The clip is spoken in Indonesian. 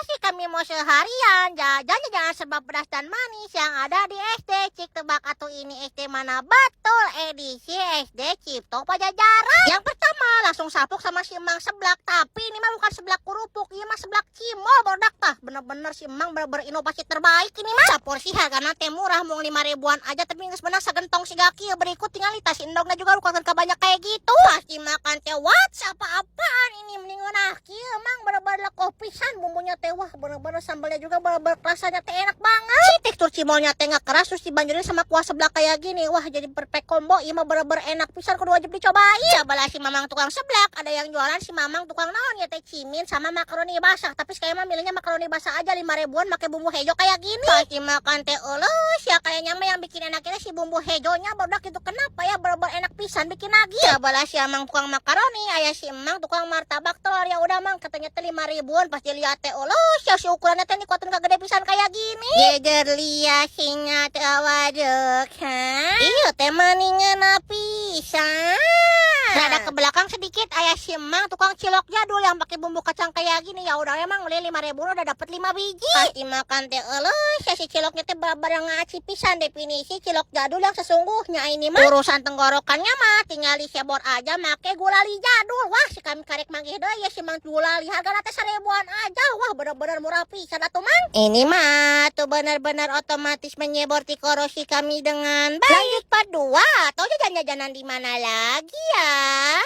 sih kami mau seharian jajan serba pedas dan manis yang ada di SD. Cik tebak atau ini SD mana? Betul, edisi SD Cipto Pajajaran. Yang pertama langsung sapuk sama si Emang seblak, tapi ini mah bukan seblak kerupuk, ini mah seblak cimol bodak tah. Bener-bener si Emang berinovasi terbaik ini mah. Porsi hargana teh murah, mau 5 ribuan aja, tapi nggak sebenarnya segentong si gaki berikut tinggal litas indongnya juga lu kan banyak kayak gitu. Pasti makan teh apa-apaan ini mendingan Emang bener-bener kopisan bumbunya teh wah bener-bener sambalnya juga bener-bener rasanya teh enak banget. Si tekstur cimolnya teh nggak keras terus dibanjurin sama kuah seblak kayak gini, wah jadi perfect combo. Ini mah bener-bener enak pisan, kudu wajib dicobain. Cobalah si Mamang tukang seblak, ada yang jualan si Mamang tukang naon ya teh cimin sama makaroni basah, tapi sekalian mah milihnya makaroni basah aja 5 ribuan pakai bumbu hejo kayak gini. Pasti makan teh ulus ya, kayaknya mah yang bikin enaknya si bumbu hejonya bodak itu, kenapa ya bener-bener enak pisan bikin lagi. Cobalah si Mamang tukang makaroni, ayah si Emang tukang martabak telur, ya udah Mang katanya teh 5 ribuan, pas dilihat teh ulus ya si ukurannya teh kuatun kagede pisan kayak gini. Jeger liat singa teh waduk ha. Iya teh maningan pisan. Rada ke belakang sedikit ayah si Emang tukang cilok jadul yang pakai bumbu kacang kayak gini, ya udah emang beli 5 ribu udah dapat 5 biji. Pasti makan teh elus ya si ciloknya teh barang ngaci pisan, definisi cilok jadul yang sesungguhnya ini mah. Urusan tenggorokannya mah tinggal disebor aja make gulali jadul. Wah si kami karek manggih deui ya si Mang gulali, harga teh 1000-an aja. Wah bener-bener murah pisan atuh Mang. Ini mah tuh bener-bener otomatis menyebor korosi kami dengan baik. Lanjut part 2 atau jajan-jajanan di mana lagi ya?